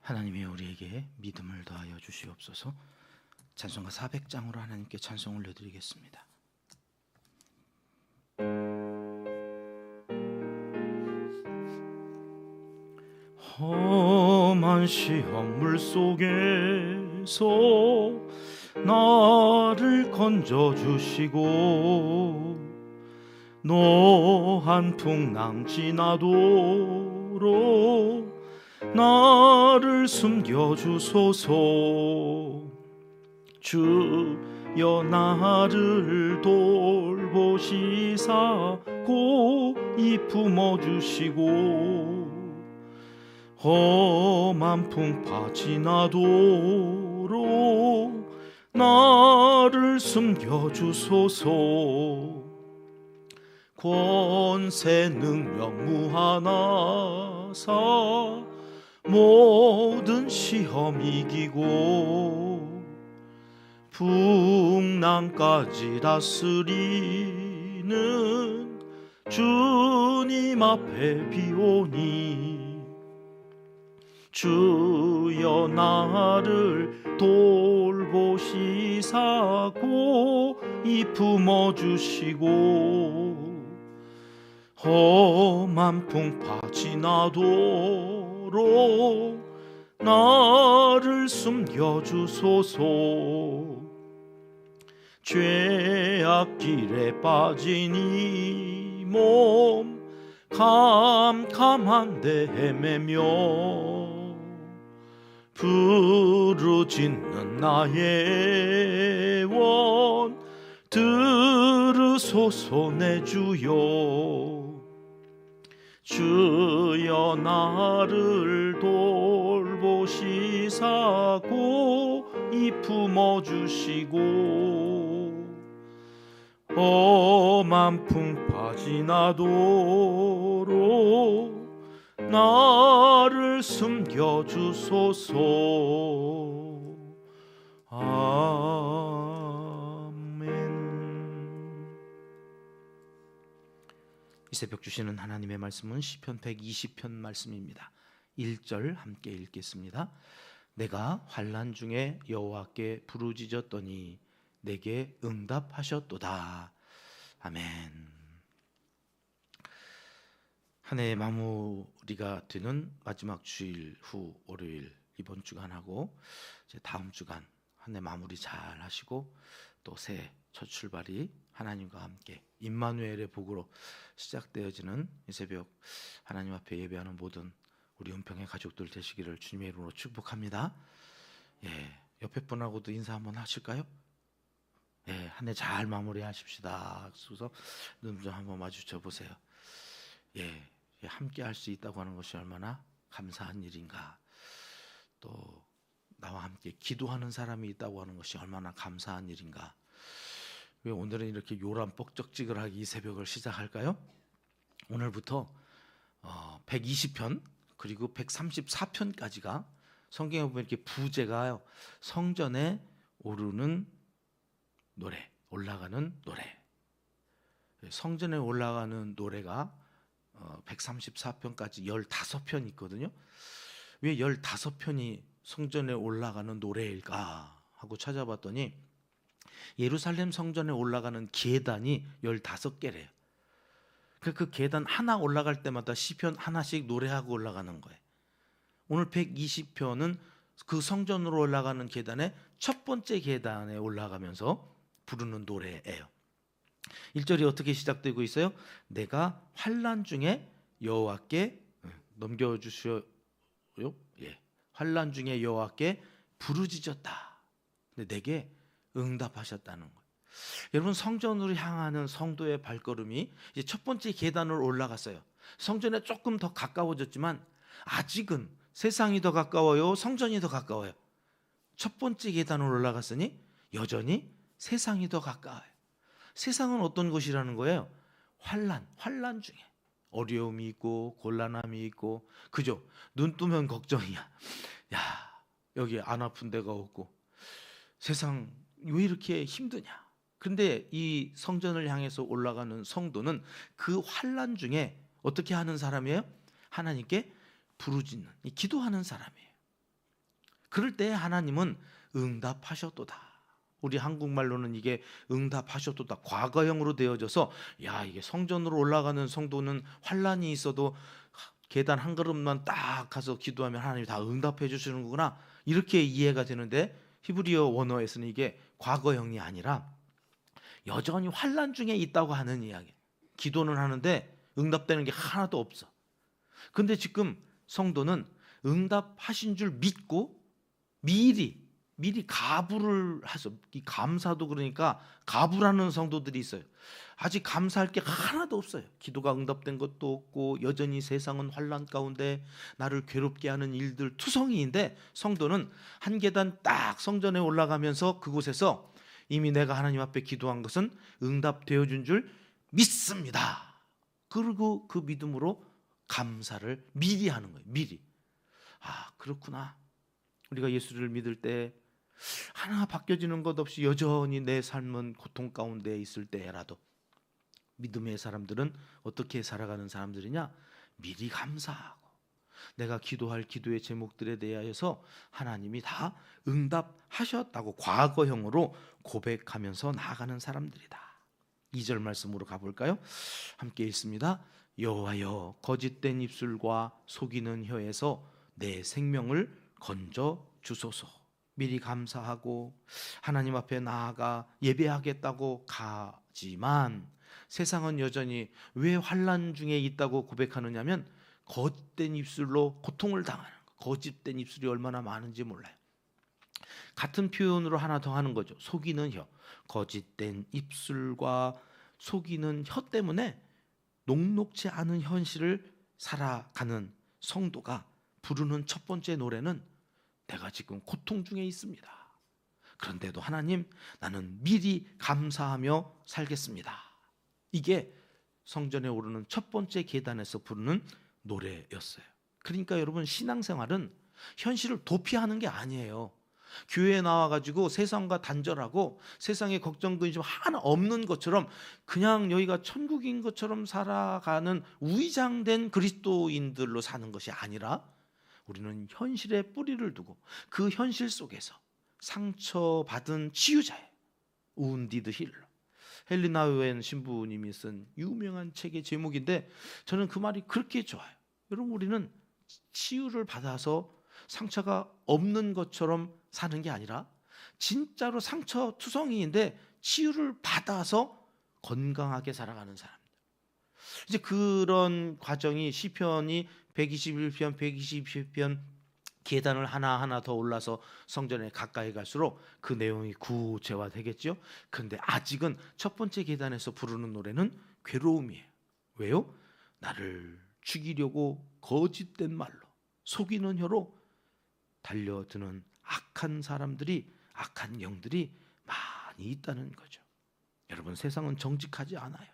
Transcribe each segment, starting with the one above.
하나님이 우리에게 믿음을 더하여 주시옵소서. 찬송가 400장으로 하나님께 찬송 올려드리겠습니다. 험한 시험 물속에서 나를 건져주시고 노한 풍랑 지나도록 나를 숨겨주소서. 주여 나를 돌보시사 고이 품어주시고 험한 풍파 지나도록 나를 숨겨주소서. 권세 능력 무한하사 모든 시험 이기고 풍랑까지 다스리는 주님 앞에 비오니 주여 나를 돌보시사 고이 품어주시고 험한 풍파 지나도록 나를 숨겨주소서. 죄악 길에 빠진 이 몸 캄캄한데 헤매며 부르짖는 나의 원 들으소서. 내 주여 주여 나를 돌보시사 고이 품어주시고 험한 풍파 지나도록 나를 숨겨주소서. 이 새벽 주시는 하나님의 말씀은 시편 120편 말씀입니다. 1절 함께 읽겠습니다. 내가 환난 중에 여호와께 부르짖었더니 내게 응답하셨도다. 아멘. 한 해의 마무리가 되는 마지막 주일 후 월요일 이번 주간하고 이제 다음 주간 한 해 마무리 잘 하시고 또 새해 첫 출발이 하나님과 함께 임마누엘의 복으로 시작되어지는 이 새벽 하나님 앞에 예배하는 모든 우리 은평의 가족들 되시기를 주님의 이름으로 축복합니다. 옆에 분하고도 인사 한번 하실까요? 한 해 잘 마무리하십시다. 그래서 눈 좀 한번 마주쳐 보세요. 함께 할 수 있다고 하는 것이 얼마나 감사한 일인가. 또 나와 함께 기도하는 사람이 있다고 하는 것이 얼마나 감사한 일인가. 왜 오늘은 이렇게 요란뻑적지근하게 이 새벽을 시작할까요? 오늘부터 120편 그리고 134편까지가 성경에 보면 이렇게 부제가요. 성전에 오르는 노래, 올라가는 노래. 성전에 올라가는 노래가 134편까지 15편 있거든요. 왜 15편이 성전에 올라가는 노래일까 하고 찾아봤더니 예루살렘 성전에 올라가는 계단이 15개래요. 그 계단 하나 올라갈 때마다 시편 하나씩 노래하고 올라가는 거예요. 오늘 120편은 그 성전으로 올라가는 계단의 첫 번째 계단에 올라가면서 부르는 노래예요. 1절이 어떻게 시작되고 있어요? 내가 환난 중에 여호와께 넘겨주시오요. 환난 중에 여호와께 부르짖었다. 근데 내게 응답하셨다는 거예요. 여러분, 성전으로 향하는 성도의 발걸음이 이제 첫 번째 계단을 올라갔어요. 성전에 조금 더 가까워졌지만 아직은 세상이 더 가까워요, 성전이 더 가까워요? 첫 번째 계단을 올라갔으니 여전히 세상이 더 가까워요. 세상은 어떤 곳이라는 거예요? 환난 중에 어려움이 있고 곤란함이 있고, 그죠? 눈 뜨면 걱정이야. 야, 여기 안 아픈 데가 없고 세상 왜 이렇게 힘드냐. 근데 이 성전을 향해서 올라가는 성도는 그 환난 중에 어떻게 하는 사람이에요? 하나님께 부르짖는, 기도하는 사람이에요. 그럴 때 하나님은 응답하셨도다. 우리 한국말로는 이게 응답하셨도다 과거형으로 되어져서, 야, 이게 성전으로 올라가는 성도는 환란이 있어도 계단 한 걸음만 딱 가서 기도하면 하나님이 다 응답해 주시는구나, 이렇게 이해가 되는데, 히브리어 원어에서는 이게 과거형이 아니라 여전히 환란 중에 있다고 하는 이야기. 기도는 하는데 응답되는 게 하나도 없어. 근데 지금 성도는 응답하신 줄 믿고 미리 가부를 하죠. 이 감사도 그러니까 가부라는 성도들이 있어요. 아직 감사할 게 하나도 없어요. 기도가 응답된 것도 없고 여전히 세상은 환란 가운데 나를 괴롭게 하는 일들 투성이인데, 성도는 한 계단 딱 성전에 올라가면서 그곳에서 이미 내가 하나님 앞에 기도한 것은 응답되어 준 줄 믿습니다. 그리고 그 믿음으로 감사를 미리 하는 거예요. 미리. 아, 그렇구나. 우리가 예수를 믿을 때 하나 바뀌어지는 것 없이 여전히 내 삶은 고통 가운데 있을 때라도 믿음의 사람들은 어떻게 살아가는 사람들이냐? 미리 감사하고 내가 기도할 기도의 제목들에 대하여서 하나님이 다 응답하셨다고 과거형으로 고백하면서 나아가는 사람들이다. 2절 말씀으로 가볼까요? 함께 읽습니다. 여호와여, 거짓된 입술과 속이는 혀에서 내 생명을 건져 주소서. 미리 감사하고 하나님 앞에 나아가 예배하겠다고 가지만 세상은 여전히 왜 환난 중에 있다고 고백하느냐면 거짓된 입술로 고통을 당하는 거. 거짓된 입술이 얼마나 많은지 몰라요. 같은 표현으로 하나 더 하는 거죠. 속이는 혀. 거짓된 입술과 속이는 혀 때문에 녹록지 않은 현실을 살아가는 성도가 부르는 첫 번째 노래는 내가 지금 고통 중에 있습니다. 그런데도 하나님, 나는 미리 감사하며 살겠습니다. 이게 성전에 오르는 첫 번째 계단에서 부르는 노래였어요. 그러니까 여러분, 신앙생활은 현실을 도피하는 게 아니에요. 교회에 나와가지고 세상과 단절하고 세상에 걱정 근심 하나 없는 것처럼 그냥 여기가 천국인 것처럼 살아가는 우위장된 그리스도인들로 사는 것이 아니라, 우리는 현실에 뿌리를 두고 그 현실 속에서 상처받은 치유자예요. 우운디드 힐러. 헬리나 웬 신부님이 쓴 유명한 책의 제목인데 저는 그 말이 그렇게 좋아요. 여러분, 우리는 치유를 받아서 상처가 없는 것처럼 사는 게 아니라 진짜로 상처 투성이인데 치유를 받아서 건강하게 살아가는 사람들. 이제 그런 과정이 시편이 121편, 122편 계단을 하나하나 더 올라서 성전에 가까이 갈수록 그 내용이 구체화되겠죠. 그런데 아직은 첫 번째 계단에서 부르는 노래는 괴로움이에요. 왜요? 나를 죽이려고 거짓된 말로 속이는 혀로 달려드는 악한 사람들이, 악한 영들이 많이 있다는 거죠. 여러분, 세상은 정직하지 않아요.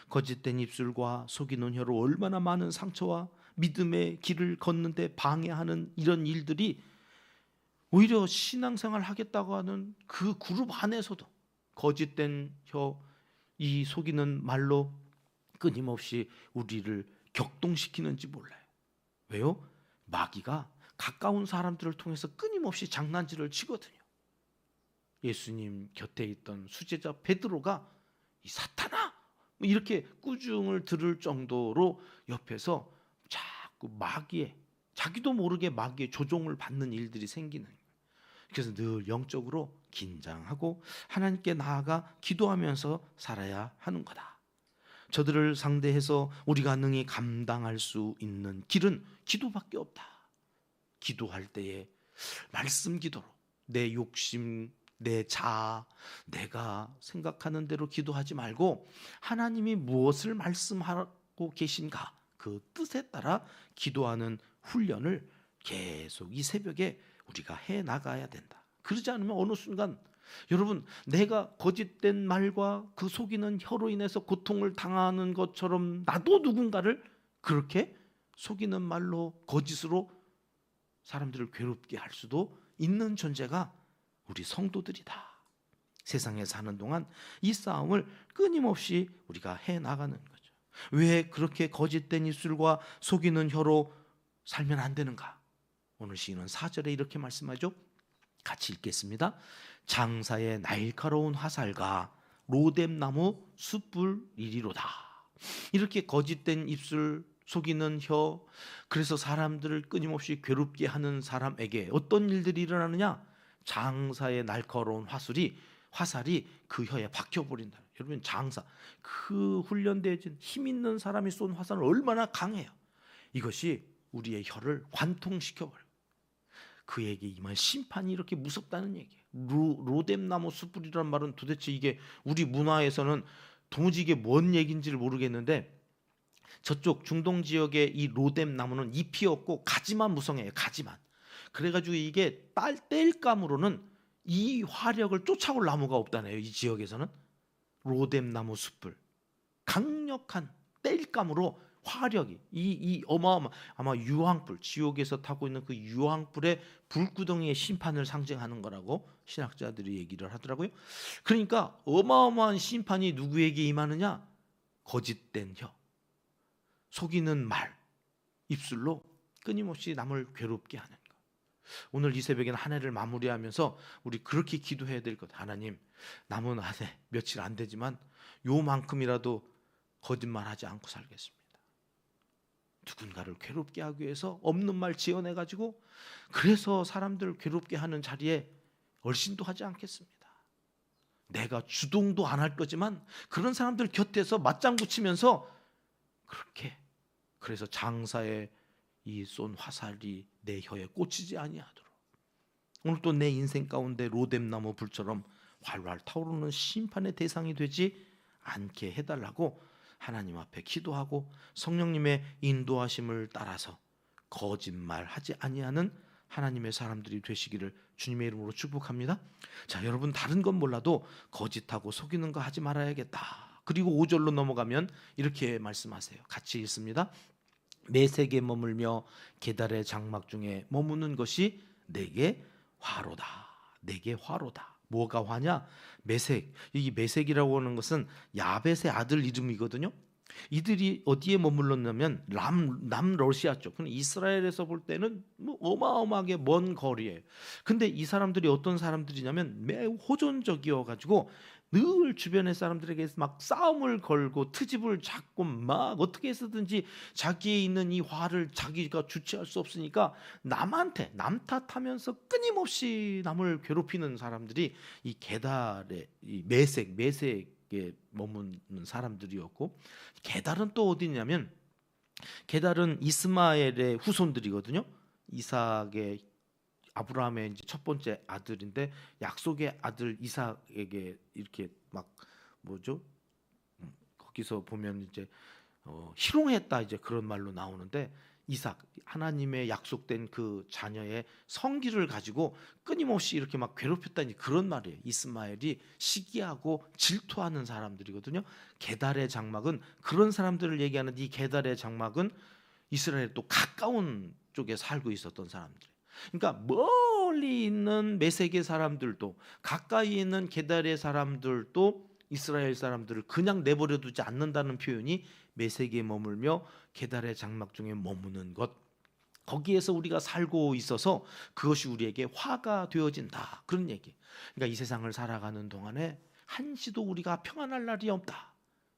거짓된 입술과 속이는 혀로 얼마나 많은 상처와 믿음의 길을 걷는데 방해하는 이런 일들이 오히려 신앙생활 하겠다고 하는 그 그룹 안에서도 거짓된 혀, 이 속이는 말로 끊임없이 우리를 격동시키는지 몰라요. 왜요? 마귀가 가까운 사람들을 통해서 끊임없이 장난질을 치거든요. 예수님 곁에 있던 수제자 베드로가 이 사탄아 이렇게 꾸중을 들을 정도로 옆에서 자꾸 마귀의, 자기도 모르게 마귀의 조종을 받는 일들이 생기는 거예요. 그래서 늘 영적으로 긴장하고 하나님께 나아가 기도하면서 살아야 하는 거다. 저들을 상대해서 우리가 능히 감당할 수 있는 길은 기도밖에 없다. 기도할 때에 말씀 기도로 내 욕심, 내 자아, 내가 생각하는 대로 기도하지 말고 하나님이 무엇을 말씀하고 계신가 그 뜻에 따라 기도하는 훈련을 계속 이 새벽에 우리가 해 나가야 된다. 그러지 않으면 어느 순간 여러분, 내가 거짓된 말과 그 속이는 혀로 인해서 고통을 당하는 것처럼 나도 누군가를 그렇게 속이는 말로, 거짓으로 사람들을 괴롭게 할 수도 있는 존재가 우리 성도들이다. 세상에 사는 동안 이 싸움을 끊임없이 우리가 해 나가는 거죠. 왜 그렇게 거짓된 입술과 속이는 혀로 살면 안 되는가? 오늘 시인은 4절에 이렇게 말씀하죠. 같이 읽겠습니다. 장사의 날카로운 화살과 로뎀나무 숯불 이리로다. 이렇게 거짓된 입술, 속이는 혀, 그래서 사람들을 끊임없이 괴롭게 하는 사람에게 어떤 일들이 일어나느냐? 장사의 날카로운 화살이 그 혀에 박혀버린다. 여러분, 장사, 그 훈련되어진 힘 있는 사람이 쏜 화살은 얼마나 강해요. 이것이 우리의 혀를 관통시켜버려요. 그에게 임할 심판이 이렇게 무섭다는 얘기예요. 로뎀나무 숯불이라는 말은 도대체 이게 우리 문화에서는 도무지 이게 뭔 얘기인지를 모르겠는데, 저쪽 중동 지역의 이 로뎀나무는 잎이 없고 가지만 무성해요. 가지만. 그래가지고 이게 땔감으로는 이 화력을 쫓아올 나무가 없다네요. 이 지역에서는. 로뎀나무 숯불, 강력한 땔감으로 화력이 이 어마어마, 아마 유황불, 지옥에서 타고 있는 그 유황불의 불구덩이의 심판을 상징하는 거라고 신학자들이 얘기를 하더라고요. 그러니까 어마어마한 심판이 누구에게 임하느냐? 거짓된 혀, 속이는 말, 입술로 끊임없이 남을 괴롭게 하는 것. 오늘 이 새벽에는 한 해를 마무리하면서 우리 그렇게 기도해야 될 것. 하나님, 남은 한 해 며칠 안 되지만 요만큼이라도 거짓말하지 않고 살겠습니다. 누군가를 괴롭게 하기 위해서 없는 말 지어내가지고 그래서 사람들을 괴롭게 하는 자리에 얼씬도 하지 않겠습니다. 내가 주동도 안 할 거지만 그런 사람들 곁에서 맞장구 치면서 그렇게, 그래서 장사에 이 쏜 화살이 내 혀에 꽂히지 아니하도록 오늘 또 내 인생 가운데 로뎀나무 불처럼 활활 타오르는 심판의 대상이 되지 않게 해달라고 하나님 앞에 기도하고 성령님의 인도하심을 따라서 거짓말하지 아니하는 하나님의 사람들이 되시기를 주님의 이름으로 축복합니다. 자, 여러분, 다른 건 몰라도 거짓하고 속이는 거 하지 말아야겠다. 그리고 5절로 넘어가면 이렇게 말씀하세요. 같이 읽습니다. 매색에 머물며 계달의 장막 중에 머무는 것이 내게 화로다. 내게 화로다. 뭐가 화냐? 메색. 이 메색이라고 하는 것은 야벳의 아들 이름이거든요. 이들이 어디에 머물렀냐면 남러시아 쪽, 이스라엘에서 볼 때는 뭐 어마어마하게 먼 거리에. 근데 이 사람들이 어떤 사람들이냐면 매우 호전적이어 가지고 늘 주변의 사람들에게 막 싸움을 걸고 트집을 잡고 막 어떻게 해서든지 자기에 있는 이 화를 자기가 주체할 수 없으니까 남한테 남 탓하면서 끊임없이 남을 괴롭히는 사람들이 이 게달의 이 메색에 머무는 사람들이었고, 게달은 또 어디냐면 게달은 이스마엘의 후손들이거든요. 이삭의, 아브라함의 이제 첫 번째 아들인데 약속의 아들 이삭에게 이렇게 막 뭐죠? 거기서 보면 이제 희롱했다, 이제 그런 말로 나오는데, 이삭, 하나님의 약속된 그 자녀의 성기를 가지고 끊임없이 이렇게 막 괴롭혔다니 그런 말이에요. 이스마엘이 시기하고 질투하는 사람들이거든요. 게달의 장막은 그런 사람들을 얘기하는, 이 게달의 장막은 이스라엘 또 가까운 쪽에 살고 있었던 사람들. 그러니까 멀리 있는 메섹의 사람들도 가까이 있는 게달의 사람들도 이스라엘 사람들을 그냥 내버려 두지 않는다는 표현이 메섹에 머물며 게달의 장막 중에 머무는 것, 거기에서 우리가 살고 있어서 그것이 우리에게 화가 되어진다, 그런 얘기. 그러니까 이 세상을 살아가는 동안에 한시도 우리가 평안할 날이 없다.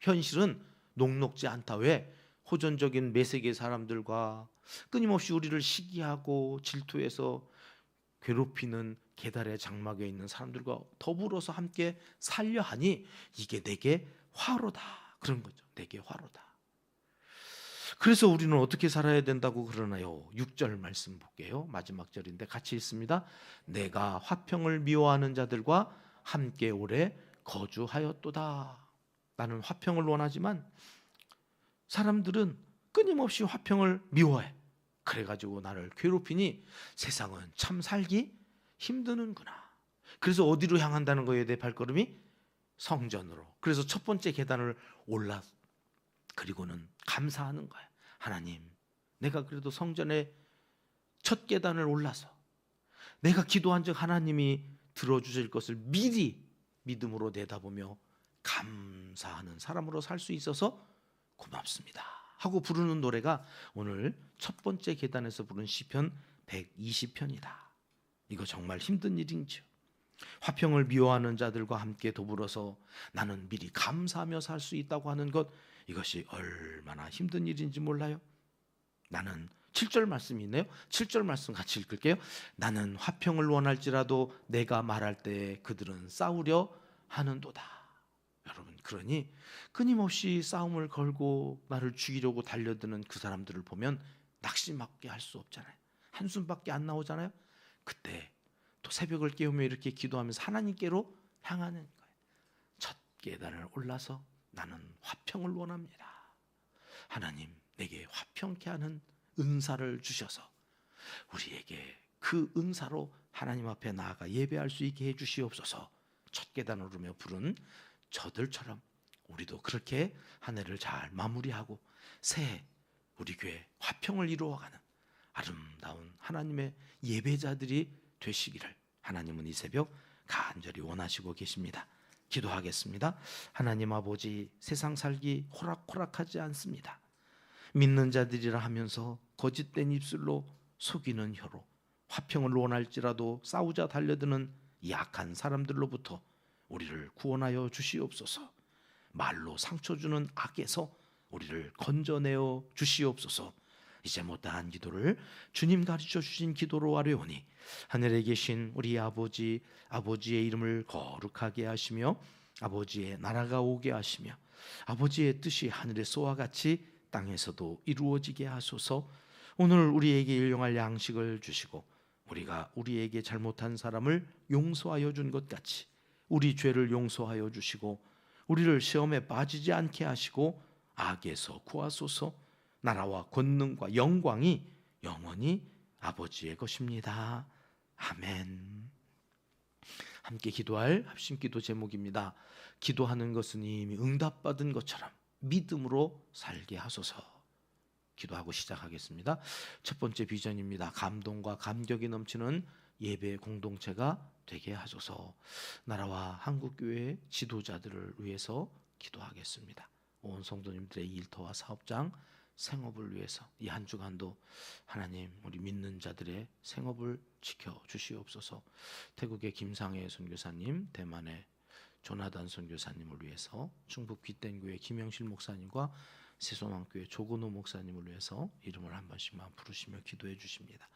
현실은 녹록지 않다. 왜? 호전적인 메섹의 사람들과 끊임없이 우리를 시기하고 질투해서 괴롭히는 게달의 장막에 있는 사람들과 더불어서 함께 살려 하니 이게 내게 화로다, 그런 거죠. 내게 화로다. 그래서 우리는 어떻게 살아야 된다고 그러나요? 6절 말씀 볼게요. 마지막 절인데 같이 읽습니다. 내가 화평을 미워하는 자들과 함께 오래 거주하였도다. 나는 화평을 원하지만 사람들은 끊임없이 화평을 미워해. 그래가지고 나를 괴롭히니 세상은 참 살기 힘드는구나. 그래서 어디로 향한다는 거예요? 내 발걸음이 성전으로. 그래서 첫 번째 계단을 올라, 그리고는 감사하는 거야. 하나님, 내가 그래도 성전의 첫 계단을 올라서 내가 기도한 적 하나님이 들어주실 것을 미리 믿음으로 내다보며 감사하는 사람으로 살 수 있어서 고맙습니다 하고 부르는 노래가 오늘 첫 번째 계단에서 부른 시편 120편이다. 이거 정말 힘든 일인지요. 화평을 미워하는 자들과 함께 더불어서 나는 미리 감사하며 살 수 있다고 하는 것, 이것이 얼마나 힘든 일인지 몰라요. 나는 7절 말씀이 있네요. 7절 말씀 같이 읽을게요. 나는 화평을 원할지라도 내가 말할 때 그들은 싸우려 하는도다. 여러분, 그러니 끊임없이 싸움을 걸고 나를 죽이려고 달려드는 그 사람들을 보면 낙심밖에 할 수 없잖아요. 한숨밖에 안 나오잖아요. 그때 또 새벽을 깨우며 이렇게 기도하면서 하나님께로 향하는 거예요. 첫 계단을 올라서 나는 화평을 원합니다. 하나님, 내게 화평케 하는 은사를 주셔서 우리에게 그 은사로 하나님 앞에 나아가 예배할 수 있게 해 주시옵소서. 첫 계단을 오르며 부른 저들처럼 우리도 그렇게 한 해를 잘 마무리하고 새해 우리 교회 화평을 이루어가는 아름다운 하나님의 예배자들이 되시기를 하나님은 이 새벽 간절히 원하시고 계십니다. 기도하겠습니다. 하나님 아버지, 세상 살기 호락호락하지 않습니다. 믿는 자들이라 하면서 거짓된 입술로 속이는 혀로 화평을 원할지라도 싸우자 달려드는 약한 사람들로부터 우리를 구원하여 주시옵소서. 말로 상처 주는 악에서 우리를 건져내어 주시옵소서. 이제 못다한 기도를 주님 가르쳐 주신 기도로 아뢰오니 하늘에 계신 우리 아버지, 아버지의 이름을 거룩하게 하시며 아버지의 나라가 오게 하시며 아버지의 뜻이 하늘에서와 같이 땅에서도 이루어지게 하소서. 오늘 우리에게 일용할 양식을 주시고 우리가 우리에게 잘못한 사람을 용서하여 준 것 같이 우리 죄를 용서하여 주시고 우리를 시험에 빠지지 않게 하시고 악에서 구하소서. 나라와 권능과 영광이 영원히 아버지의 것입니다. 아멘. 함께 기도할 합심기도 제목입니다. 기도하는 것은 이미 응답받은 것처럼 믿음으로 살게 하소서. 기도하고 시작하겠습니다. 첫 번째 비전입니다. 감동과 감격이 넘치는 예배 공동체가 되게 하소서. 나라와 한국교회 지도자들을 위해서 기도하겠습니다. 온 성도님들의 일터와 사업장, 생업을 위해서 이 한 주간도 하나님 우리 믿는 자들의 생업을 지켜 주시옵소서. 태국의 김상혜 선교사님, 대만의 조나단 선교사님을 위해서, 충북 귀땡교회 김영실 목사님과 세소망교회 조건호 목사님을 위해서 이름을 한 번씩만 부르시며 기도해 주십니다.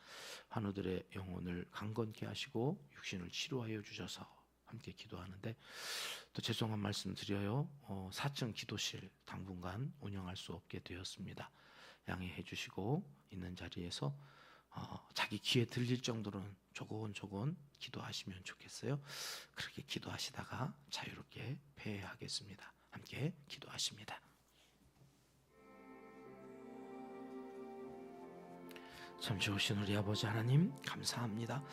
환우들의 영혼을 강건케 하시고 육신을 치료하여 주셔서 함께 기도하는데, 또 죄송한 말씀 드려요. 4층 기도실 당분간 운영할 수 없게 되었습니다. 양해해 주시고 있는 자리에서 자기 귀에 들릴 정도는 조곤조곤 기도하시면 좋겠어요. 그렇게 기도하시다가 자유롭게 폐회하겠습니다. 함께 기도하십니다. 참 좋으신 우리 아버지 하나님, 감사합니다.